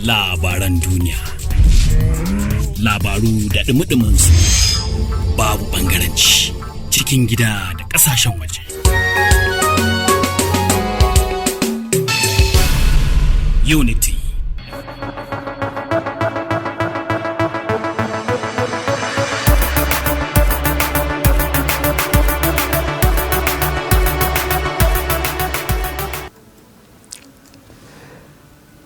Labaran duniya. Labaru da dumi su babu ɓangaranci cikin gida da ƙasashen waje. Unity.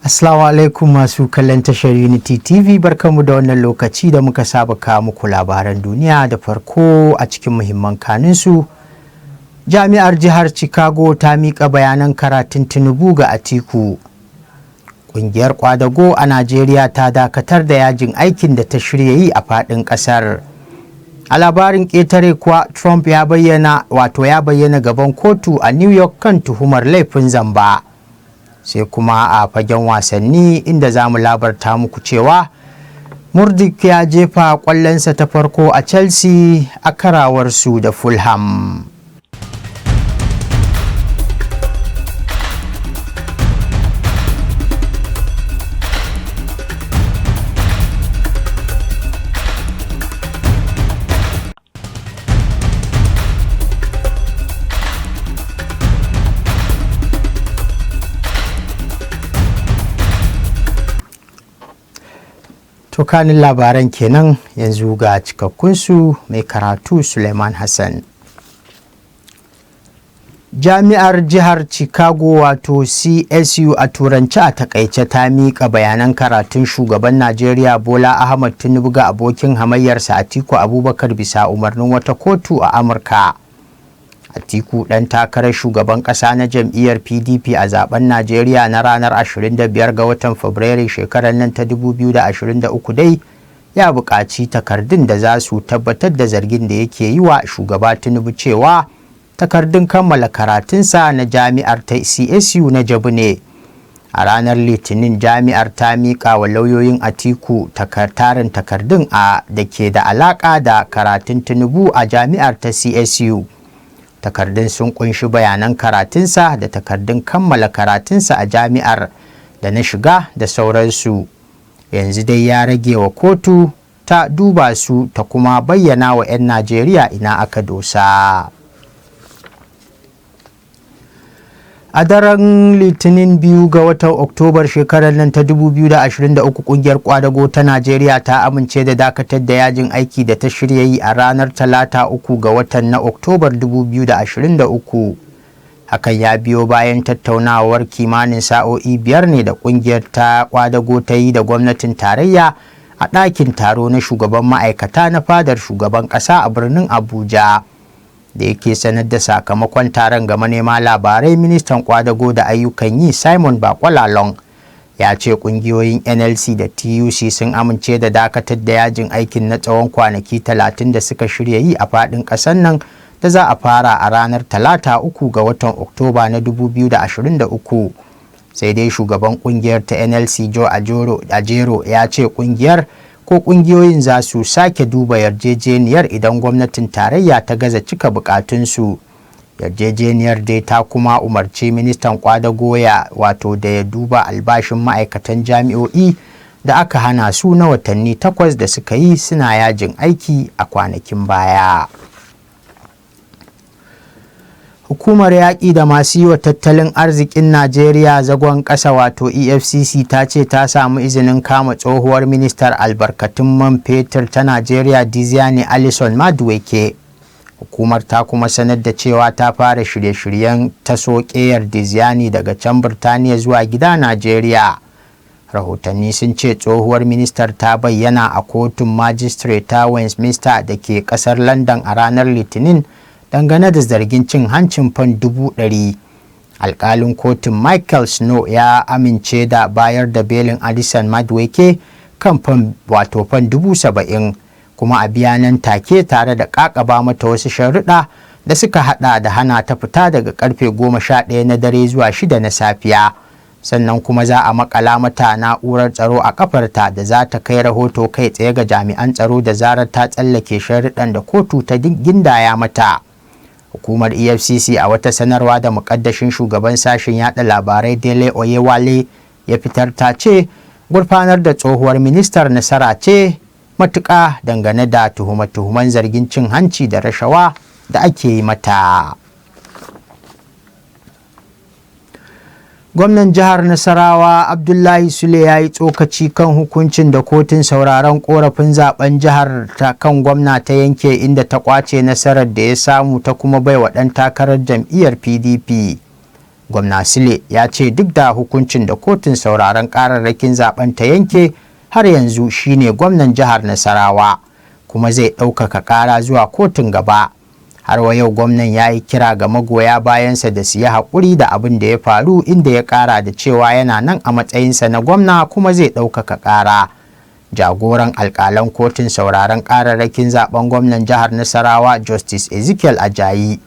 Assalamu alaikum masu kallon tashar Unity TV, barkamu da wannan lokaci da muka saba kawo muku labaran duniya. Da farko a cikin muhimman kanunsu, Jami'ar Jihar Chicago ta miƙa bayanan karatun Tinubu ga Atiku. Ƙungiyar Kwadago a Najeriya ta dakatar da yajin aikin da ta shirya yi a faɗin ƙasar. A labarin ƙetare kuwa, Trump ya bayyana gaban kotu a New York kan tuhumar laifin zamba. Sai kuma a fagen wasanni, inda za mu labarta muku cewa Murdic ya jefa ƙwallonsa ta farko a Chelsea a karawarsu da Fulham. To kanin labaran kenan, yanzu ga cikakkunsu, mai karatu Suleiman Hassan. Jami'ar Jihar Chicago wato CSU a turanci a takaice ta miƙa bayanan karatun shugaban Najeriya Bola Ahmed Tinubu ga abokin hamayyarsa Atiku Abubakar bisa umarnin wata kotu a Amurka. Atiku ɗan takarar shugaban ƙasa na jam'iyyar PDP a zaben Najeriya na ranar 25 ga watan Fabrairu shekarar nan ta 2023 dai ya buƙaci takardun da za su tabbatar da zargin da yake yi wa shugaba Tinubu cewa takardun kammala karatunsa na jami'ar ta CSU na jabu ne. A ranar Litinin, jami'ar ta miƙa wa lauyoyin Atiku tarin takardun da ke da alaƙa da karatun Tinubu a jami'ar ta CSU. Takardun sun kunshi bayanan karatunsa da takardun kammala karatunsa a jami'ar da na shiga da sauransu. Yanzu dai ya rage wa kotu ta duba su ta kuma bayyana wa 'yan Najeriya ina aka dosa. A daren Litinin 2 ga watan Oktobar shekarar nan ta 2023, kungiyar Kwadago ta Najeriya ta amince da dakatar da yajin aiki da ta shirya yi a ranar Talata 3 ga watan na Oktobar 2023. Hakan ya biyo bayan tattaunawar kimanin sa'o'i 5 ne da kungiyar ta Kwadago ta yi da gwamnatin tarayya a ɗakin taro na shugaban ma'aikata na fadar shugaban ƙasa a birnin Abuja. Da yake sanar da sakamakon taron ga manema labarai, ministan kwadago da ayyukan yi Simon Bakwalalong ya ce kungiyoyin NLC da TUC sun amince da dakatar da yajin aikin na tsawon kwanaki 30 da suka shirya yi a faɗin ƙasar nan da za a fara a ranar Talata 3 ga watan Oktoba na 2023. Sai dai shugaban kungiyar ta NLC Joe Ajero ya ce kungiyoyin za su sake duba yarjejeniyar idan gwamnatin tarayya ta gaza cika bukatunsu. Yarjejeniyar dai ta kuma umarci ministan kwadago da ya duba albashin ma'aikatan jami'o'i da aka hana su na watanni 8 da suka yi suna yajin aiki a kwanakin baya. Hukumar yaƙi da masu yi wa tattalin arzikin Najeriya zagon ƙasa wato EFCC ta ce ta samu izinin kama tsohuwar ministar albarkatun man fetur ta Najeriya Diziani Alison Madueke. Hukumar ta kuma sanar da cewa ta fara shirye-shiryen taso ƙeyar Diziani daga can Birtaniya zuwa gida Najeriya. Rahotanni sun ce tsohuwar ministar ta bayyana a kotun Magistrate ta Westminster da ke ƙasar London a ranar Litinin dangane da zargin cin hancin fan 100,000. Alƙalin kotun Michael Snow ya amince da bayar da belin Alison Madueke kan fan 70,000 kuma a biya nan take tare da ƙaƙaba mata wasu sharuɗa da suka haɗa da hana ta fita daga karfe 11 na dare zuwa 6 na safiya. Sannan kuma za a makala mata na'urar tsaro a kafarta da za ta kai rahoto kai tsaye ga jami'an tsaro da zarar ta tsallake sharuɗan da kotu ta gindaya mata. Hukumar EFCC a wata sanarwa da mukaddashin shugaban sashen yada labarai Dele Oyewale ya fitar ta ce gurfanar da tsohuwar ministar nasara ce matuƙa dangane da tuhume-tuhumen zargin cin hanci da rashawa da ake yi mata. Gwamnan jihar Nasarawa Abdullahi Sule ya yi tsokaci kan hukuncin da kotun sauraron korafin zaben jihar ta kan gwamna ta yanke, inda ta kwace nasarar da ya samu ta kuma bai wa ɗan takarar jam'iyyar PDP. Gwamna Sule ya ce duk da hukuncin da kotun sauraron kararrakin zaben ta yanke, har yanzu shine gwamnan jihar Nasarawa kuma zai ɗaukaka ƙara zuwa kotun gaba. Har wa yau gwamnan ya yi kira ga magoya bayansa da su yi haƙuri da abin da ya faru, inda ya ƙara da cewa yana nan a matsayinsa na gwamna kuma zai ɗaukaka ƙara. Jagoran alƙalan kotun sauraron ƙararrakin zaben gwamnan jihar Nasarawa Justice Ezekiel Ajayi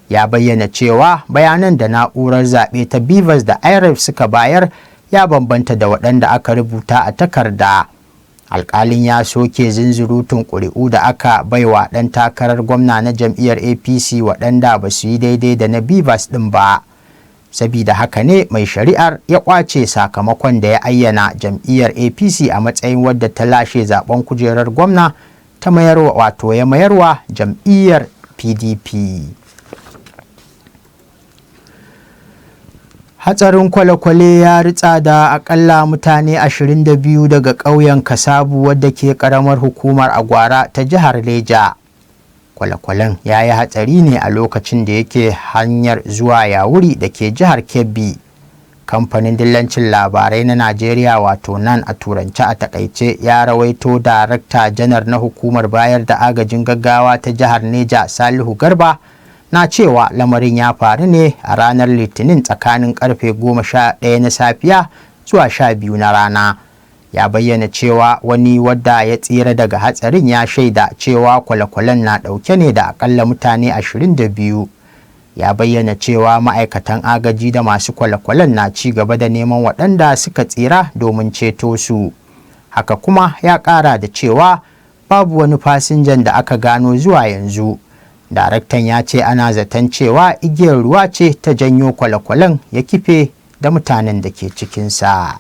ya bayyana cewa bayanan da na'urar zaɓe ta BVAS da IREF suka bayar ya bambanta da waɗanda aka rubuta a takarda. Alƙalin ya soke zunzurutun ƙuri'u da aka baiwa ɗan takarar gwamna na jam'iyyar APC waɗanda ba su yi daidai da na BVAS ɗin ba. Sabida haka ne mai shari'ar ya ƙwace sakamakon da ya ayyana jam'iyyar APC a matsayin wadda ta lashe zaben kujerar gwamna ta mayarwa ya mayarwa jam'iyyar PDP. Hatsarin kwale-kwale ya ritsa da akalla mutane 22 daga ƙauyen Kasabu wadda ke ƙaramar hukumar Agwara ta jihar Neja. Kwale-kwalen ya yi hatsari ne a lokacin da yake hanyar zuwa Yawuri da ke jihar Kebbi. Kamfanin dillancin labarai na Najeriya wato NAN a turance a takaice ya rawaito Darakta Janar na hukumar bayar da agajin gaggawa ta jihar Neja Salihu Garba na cewa lamarin ya faru ne a ranar Litinin tsakanin karfe 11 na safiya zuwa 12 na rana. Ya bayyana cewa wani wadda ya tsira daga hatsarin ya shaida cewa kwale-kwalen na ɗauke ne da akalla mutane 22. Ya bayyana cewa ma'aikatan agaji da masu kwale-kwalen na ci gaba da neman waɗanda suka tsira domin ceto su. Haka kuma ya ƙara da cewa babu wani fasinjan da aka gano zuwa yanzu. Daraktan ya ce ana zaton cewa igiyar ruwa ce ta janyo kwale-kwalen ya kife da mutanen da ke cikinsa.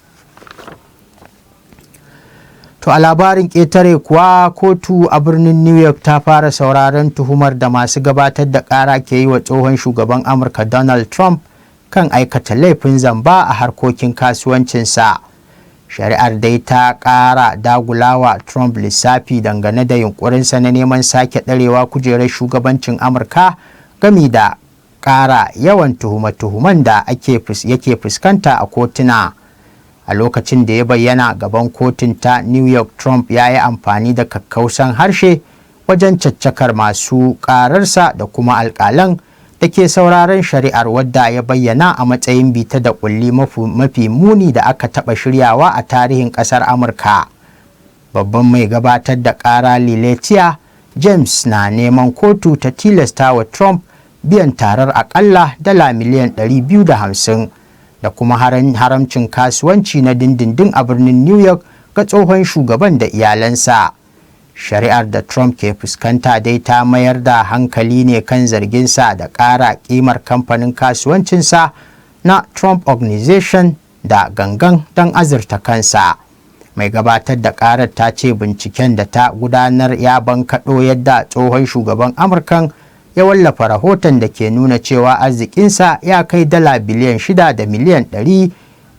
To a labarin ƙetare kuwa, kotu a birnin New York ta fara sauraron tuhumar da masu gabatar da ƙara ke yi wa tsohon shugaban Amurka Donald Trump kan aikata laifin zamba a harkokin kasuwancinsa. Shari'ar dai ta ƙara dagulawa Trump lissafi dangane da yunkurinsa na neman sake ɗarewa kujerar shugabancin Amurka, gami da ƙara yawan tuhume-tuhumen da yake fuskanta a kotuna. A lokacin da ya bayyana gaban kotun ta New York, Trump ya yi amfani da kakkausan harshe wajen caccakar masu ƙararsa da kuma alƙalan da ke sauraron shari'ar, wadda ya bayyana a matsayin bita da kulli mafi muni da aka taɓa shiryawa a tarihin ƙasar Amurka. Babban mai gabatar da ƙara Letitia James na neman kotu ta tilasta wa Trump biyan tarar aƙalla dala miliyan 250 da kuma haramcin kasuwanci na dindindin a birnin New York ga tsohon shugaban da iyalansa. Shari'ar da Trump ke fuskanta dai ta mayar da hankali ne kan zarginsa da ƙara ƙimar kamfanin kasuwancinsa na Trump Organization da gangan don azurta kansa. Mai gabatar da ƙarar ta ce binciken da ta gudanar ya bankaɗo yadda tsohon shugaban Amurkan ya wallafa rahoton da ke nuna cewa arzikinsa ya kai dala biliyan 6 da miliyan 100,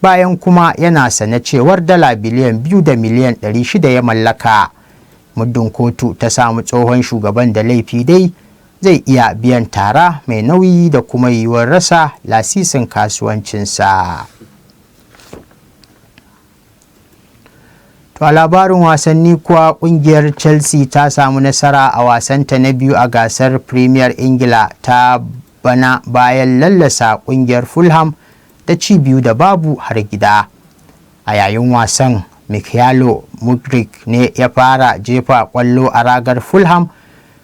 bayan kuma yana sane cewar dala biliyan 2 da miliyan 600 ya mallaka. Muddin kotu ta samu tsohon shugaban da laifi dai zai iya biyan tara mai nauyi da kuma yiwuwar rasa lasisin kasuwancinsa. To a labarin wasanni kuwa, kungiyar Chelsea ta samu nasara a wasanta na biyu a gasar Premier Ingila ta bana bayan lallasa kungiyar Fulham da ci 2-0 har gida. A yayin wasan, Mikhailo Mudryk ne ya fara jefa kwallo a ragar Fulham,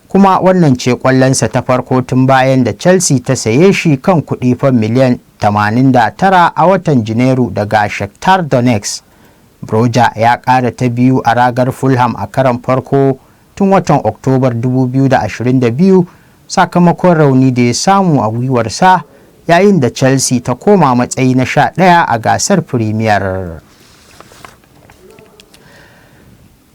kuma wannan ce kwallonsa ta farko tun bayan da Chelsea ta saye shi kan kuɗi fan miliyan 89 a watan Janairu daga Shakhtar Donetsk. Broja ya ƙara ta biyu a ragar Fulham a karon farko tun watan Oktobar 2022 sakamakon rauni da ya samu a gwiwarsa yayin da Chelsea ta koma matsayi na 11 a gasar Premier.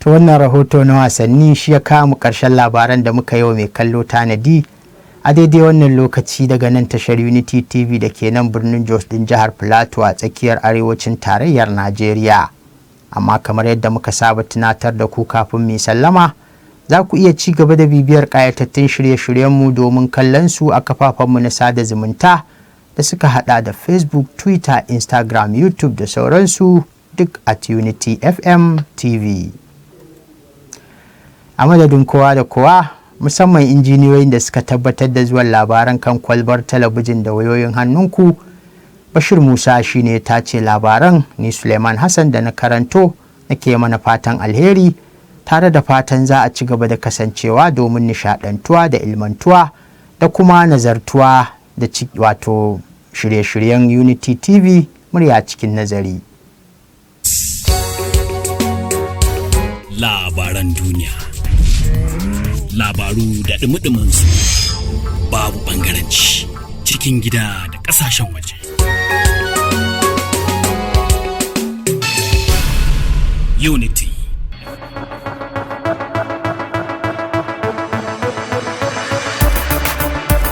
To wannan rahoto na wasanni shi ya kawo mu ƙarshen labaran da muka yi wa mai kallo tanadi a daidai wannan lokaci daga nan tashar Unity TV da ke nan birnin Jos din jihar Plateau a tsakiyar arewacin tarayyar Najeriya. Amma kamar yadda muka saba tunatar da ku kafin mu sallama, za ku iya ci gaba da bibiyar ƙayatattun shirye-shiryenmu domin kallon su a kafafenmu na sada zumunta da suka hada da Facebook, Twitter, Instagram, YouTube da sauransu duk at Unity FM TV. A madadin kowa da kowa, musamman injiniyoyin da suka tabbatar da zuwan labaran kan kwalbar talabijin da wayoyin hannunku, Bashir Musa shine ta ce labaran, ni Suleiman Hassan da na karanto nake mana fatan alheri tare da fatan za a ci gaba da kasancewa domin nishadantuwa da ilmantuwa da kuma nazartuwa da wato shirye-shiryen Unity TV murya cikin nazari. Labaran duniya, labaru da dumi su, babu ɓangaranci, cikin gida da ƙasashen waje. Unity